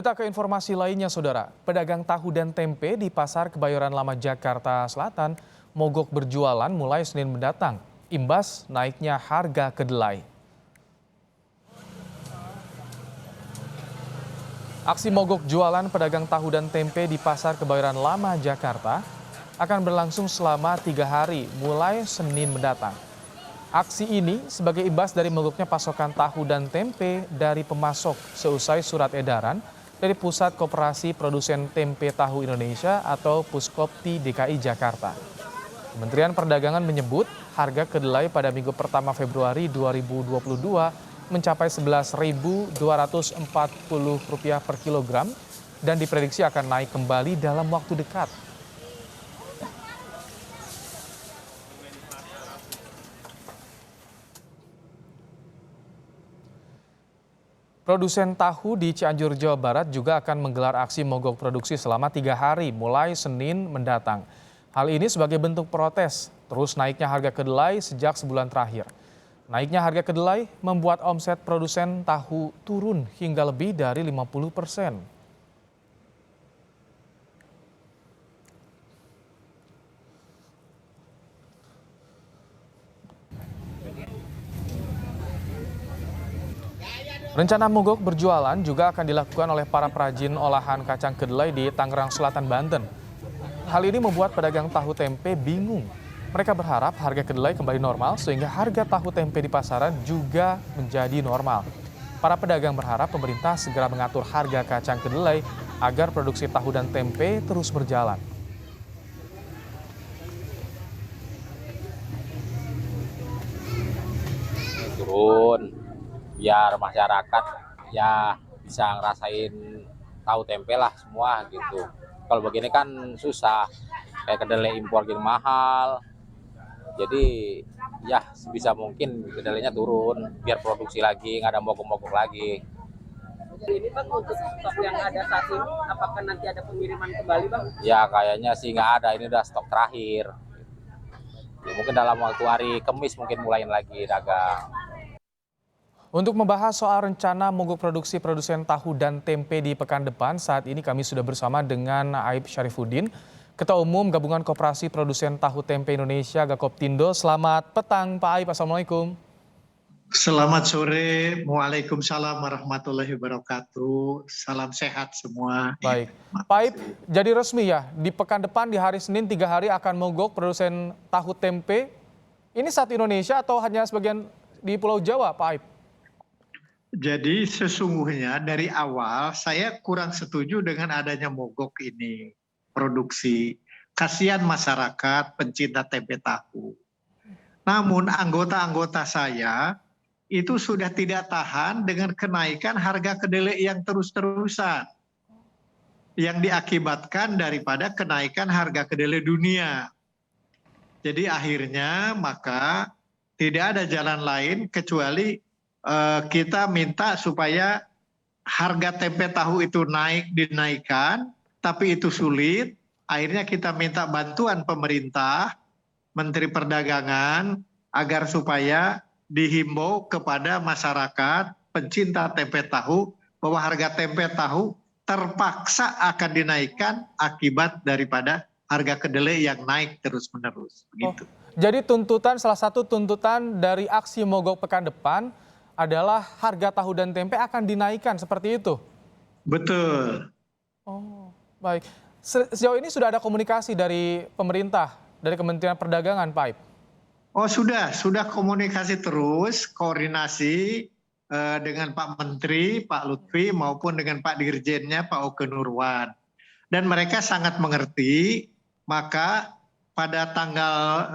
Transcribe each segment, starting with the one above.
Kita ke informasi lainnya, Saudara. Pedagang tahu dan tempe di Pasar Kebayoran Lama Jakarta Selatan mogok berjualan mulai Senin mendatang. Imbas naiknya harga kedelai. Aksi mogok jualan pedagang tahu dan tempe di Pasar Kebayoran Lama Jakarta akan berlangsung selama 3 hari mulai Senin mendatang. Aksi ini sebagai imbas dari mogoknya pasokan tahu dan tempe dari pemasok seusai surat edaran dari Pusat Koperasi Produsen Tempe Tahu Indonesia atau Puskopti DKI Jakarta. Kementerian Perdagangan menyebut harga kedelai pada minggu pertama Februari 2022 mencapai Rp11.240 per kilogram dan diprediksi akan naik kembali dalam waktu dekat. Produsen tahu di Cianjur, Jawa Barat juga akan menggelar aksi mogok produksi selama 3 hari mulai Senin mendatang. Hal ini sebagai bentuk protes terus naiknya harga kedelai sejak sebulan terakhir. Naiknya harga kedelai membuat omset produsen tahu turun hingga lebih dari 50%. Rencana mogok berjualan juga akan dilakukan oleh para perajin olahan kacang kedelai di Tangerang Selatan, Banten. Hal ini membuat pedagang tahu tempe bingung. Mereka berharap harga kedelai kembali normal sehingga harga tahu tempe di pasaran juga menjadi normal. Para pedagang berharap pemerintah segera mengatur harga kacang kedelai agar produksi tahu dan tempe terus berjalan. Turun biar masyarakat ya bisa ngerasain tahu tempe lah semua gitu. Kalau begini kan susah, kayak kedelai impor gitu mahal. Jadi ya sebisa mungkin kedelainya turun biar produksi lagi, nggak ada mogok-mogok lagi. Ini Bang, untuk stok yang ada saat ini, apakah nanti ada pengiriman kembali Bang? Ya kayaknya sih nggak ada, ini udah stok terakhir. Ya, mungkin dalam waktu hari Kamis mungkin mulain lagi dagang. Untuk membahas soal rencana mogok produksi produsen tahu dan tempe di pekan depan, saat ini kami sudah bersama dengan Aib Syarifuddin, Ketua Umum Gabungan Koperasi Produsen Tahu Tempe Indonesia Gakoptindo. Selamat petang Pak Aib, Assalamualaikum. Selamat sore, Waalaikumsalam warahmatullahi wabarakatuh. Salam sehat semua. Baik, Pak Aib, jadi resmi ya, di pekan depan di hari Senin 3 hari akan mogok produsen tahu tempe. Ini saat Indonesia atau hanya sebagian di Pulau Jawa Pak Aib? Jadi sesungguhnya dari awal saya kurang setuju dengan adanya mogok ini produksi. Kasihan masyarakat pencinta tempe tahu. Namun anggota-anggota saya itu sudah tidak tahan dengan kenaikan harga kedelai yang terus-terusan. Yang diakibatkan daripada kenaikan harga kedelai dunia. Jadi akhirnya maka tidak ada jalan lain kecuali kita minta supaya harga tempe tahu itu dinaikkan, tapi itu sulit. Akhirnya kita minta bantuan pemerintah, Menteri Perdagangan, agar supaya dihimbau kepada masyarakat pencinta tempe tahu bahwa harga tempe tahu terpaksa akan dinaikkan akibat daripada harga kedelai yang naik terus-menerus. Begitu. Jadi salah satu tuntutan dari aksi mogok pekan depan adalah harga tahu dan tempe akan dinaikkan, seperti itu? Betul. Oh, baik. Sejauh ini sudah ada komunikasi dari pemerintah, dari Kementerian Perdagangan, Pak Aib? Oh sudah komunikasi terus, koordinasi dengan Pak Menteri, Pak Lutfi, maupun dengan Pak Dirjennya, Pak Oke Nurwan. Dan mereka sangat mengerti, maka pada tanggal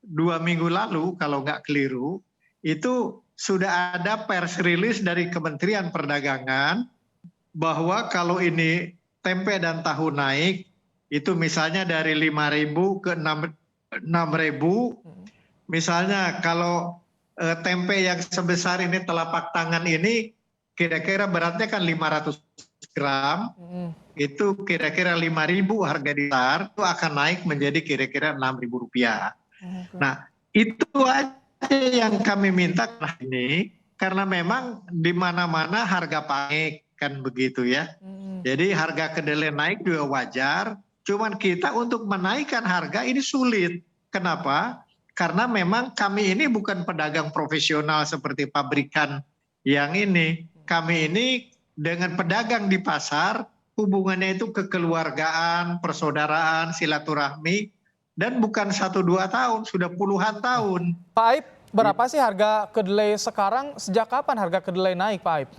2 minggu lalu, kalau nggak keliru, itu sudah ada pers rilis dari Kementerian Perdagangan bahwa kalau ini tempe dan tahu naik, itu misalnya dari 5.000 ke 6.000, misalnya kalau tempe yang sebesar ini telapak tangan ini kira-kira beratnya kan 500 gram, itu kira-kira 5.000 harga di pasar, itu akan naik menjadi kira-kira Rp6.000. Nah itu aja yang kami minta ini, karena memang di mana-mana harga naik. kan begitu ya. Jadi harga kedelai naik juga wajar, cuman kita untuk menaikkan harga ini sulit. Kenapa? Karena memang kami ini bukan pedagang profesional seperti pabrikan yang ini. Kami ini dengan pedagang di pasar, hubungannya itu kekeluargaan, persaudaraan, silaturahmi, dan bukan 1-2 tahun, sudah puluhan tahun. Pak Aib, berapa sih harga kedelai sekarang? Sejak kapan harga kedelai naik, Pak Aib?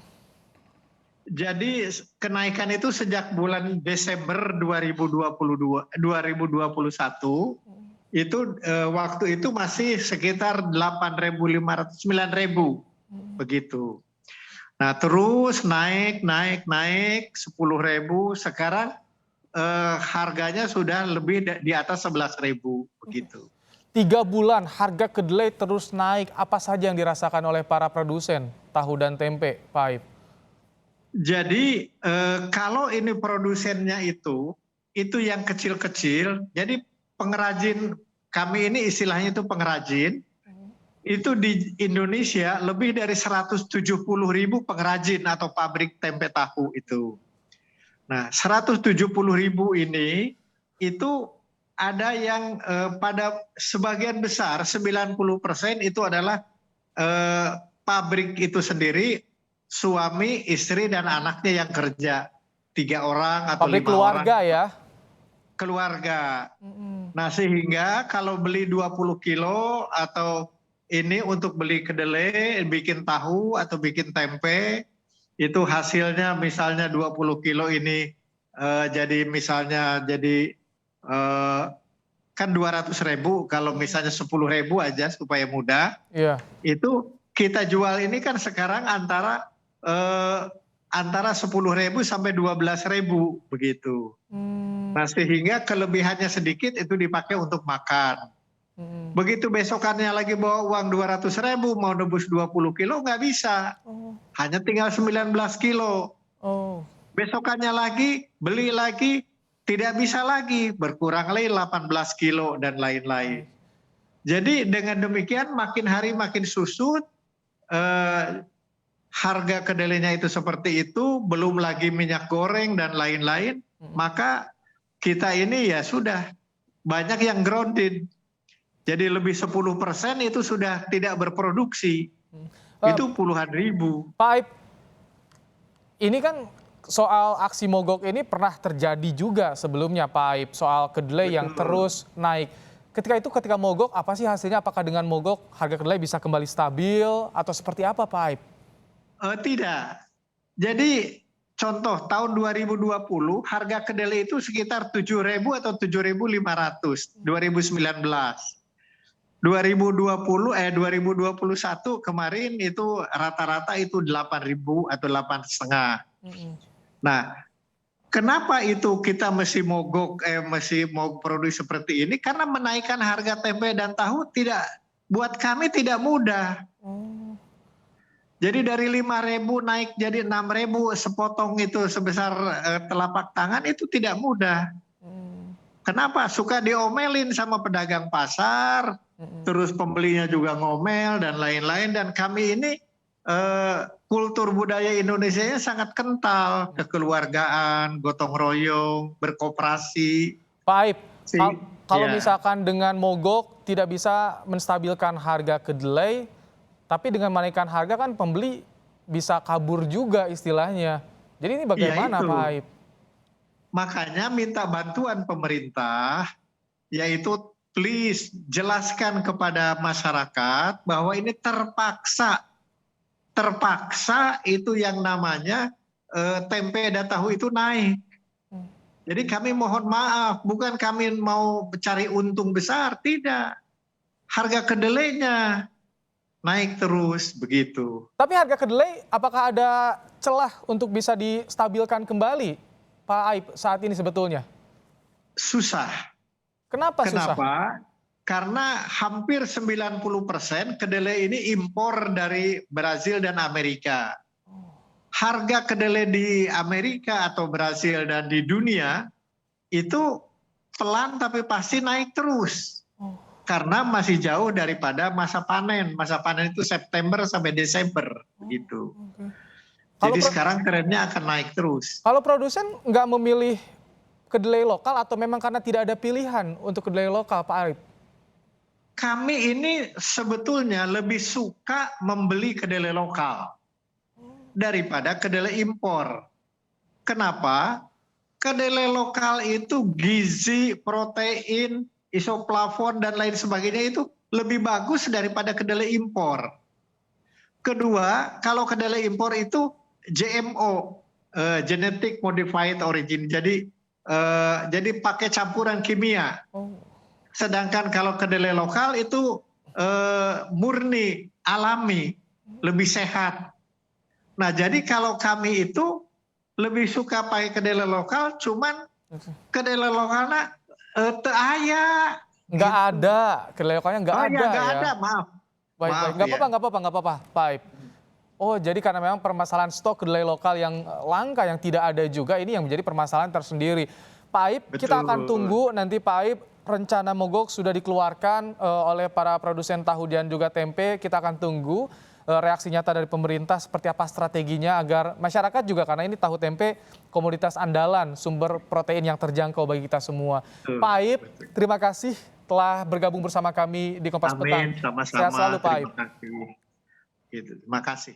Jadi kenaikan itu sejak bulan Desember 2021, itu waktu itu masih sekitar 8.500, 9.000 begitu. Nah terus naik 10.000, sekarang harganya sudah lebih di atas 11.000 begitu. 3 bulan harga kedelai terus naik, apa saja yang dirasakan oleh para produsen tahu dan tempe, Pak Aib? Jadi kalau ini produsennya itu yang kecil-kecil, jadi pengrajin, kami ini istilahnya itu pengrajin, itu di Indonesia lebih dari 170.000 pengrajin atau pabrik tempe tahu itu. Nah 170.000 ini itu ada yang pada sebagian besar 90% itu adalah pabrik itu sendiri, suami, istri dan anaknya yang kerja, 3 orang atau 5 orang. Pabrik keluarga ya? Keluarga. Nah sehingga kalau beli 20 kilo atau ini untuk beli kedelai, bikin tahu atau bikin tempe, itu hasilnya misalnya 20 kilo ini jadi misalnya jadi kan 200.000, kalau misalnya 10.000 aja supaya mudah. Iya. Itu kita jual ini kan sekarang antara 10.000 sampai 12.000 begitu. Nah sehingga kelebihannya sedikit itu dipakai untuk makan. Begitu besokannya lagi bawa uang 200.000 mau nebus 20 kilo nggak bisa, hanya tinggal 19 kilo. Besokannya lagi beli lagi tidak bisa lagi, berkurang lagi 18 kilo dan lain-lain. Jadi dengan demikian makin hari makin susut, harga kedelainya itu seperti itu, belum lagi minyak goreng dan lain-lain, maka kita ini ya sudah banyak yang grounded. Jadi lebih 10% itu sudah tidak berproduksi. Itu puluhan ribu. Pak Aib, ini kan soal aksi mogok ini pernah terjadi juga sebelumnya, Pak Aib, soal kedelai yang terus naik. Ketika mogok, apa sih hasilnya? Apakah dengan mogok harga kedelai bisa kembali stabil atau seperti apa, Pak Aib? Tidak. Jadi contoh tahun 2020 harga kedelai itu sekitar 7.000 atau 7.500 2019. 2021 kemarin itu rata-rata itu 8.000 atau 8,5. Nah, kenapa itu kita mesti mau produksi seperti ini? Karena menaikkan harga tempe dan tahu buat kami tidak mudah. Jadi dari 5.000 naik jadi 6.000 sepotong itu sebesar telapak tangan itu tidak mudah. Kenapa? Suka diomelin sama pedagang pasar, terus pembelinya juga ngomel dan lain-lain. Dan kami ini kultur budaya Indonesia sangat kental, kekeluargaan, gotong royong, berkooperasi. Pak Aib, kalau misalkan dengan mogok tidak bisa menstabilkan harga kedelai, tapi dengan menaikkan harga kan pembeli bisa kabur juga istilahnya. Jadi ini bagaimana, Pak Aib? Makanya minta bantuan pemerintah, yaitu please jelaskan kepada masyarakat bahwa ini terpaksa itu yang namanya tempe dan tahu itu naik. Jadi kami mohon maaf, bukan kami mau cari untung besar, tidak. Harga kedelainya naik terus begitu. Tapi harga kedelai apakah ada celah untuk bisa distabilkan kembali, Pak Aib, saat ini sebetulnya? Susah. Kenapa susah? Karena hampir 90% kedelai ini impor dari Brazil dan Amerika. Harga kedelai di Amerika atau Brazil dan di dunia itu pelan tapi pasti naik terus. Karena masih jauh daripada masa panen. Masa panen itu September sampai Desember gitu. Jadi Kalau sekarang trennya akan naik terus. kalau produsen nggak memilih kedelai lokal atau memang karena tidak ada pilihan untuk kedelai lokal, Pak Arif? Kami ini sebetulnya lebih suka membeli kedelai lokal daripada kedelai impor. Kenapa? Kedelai lokal itu gizi, protein, isoflavon dan lain sebagainya itu lebih bagus daripada kedelai impor. Kedua, kalau kedelai impor itu GMO, genetic modified origin. Jadi pakai campuran kimia. Oh. Sedangkan kalau kedelai lokal itu murni, alami, lebih sehat. Nah, jadi kalau kami itu lebih suka pakai kedelai lokal, cuman kedelai lokalnya teu aya. Nggak ada, kedelai lokalnya nggak Oh ada ya, nggak ya. ada, maaf. Baik, Maaf, baik. Nggak ya. apa-apa, Pak Aib. Oh, jadi karena memang permasalahan stok kedelai lokal yang langka, yang tidak ada juga, ini yang menjadi permasalahan tersendiri. Pak Aib, kita Betul. akan tunggu nanti Pak Aib, rencana mogok sudah dikeluarkan oleh para produsen tahu dan juga tempe. Kita akan tunggu reaksi nyata dari pemerintah seperti apa strateginya agar masyarakat juga, karena ini tahu tempe komoditas andalan, sumber protein yang terjangkau bagi kita semua. Betul, Pak Aib, terima kasih telah bergabung bersama kami di Kompas Petang. Amin, sama-sama. Sehat selalu Pak Aib. Terima kasih. Gitu. Terima kasih.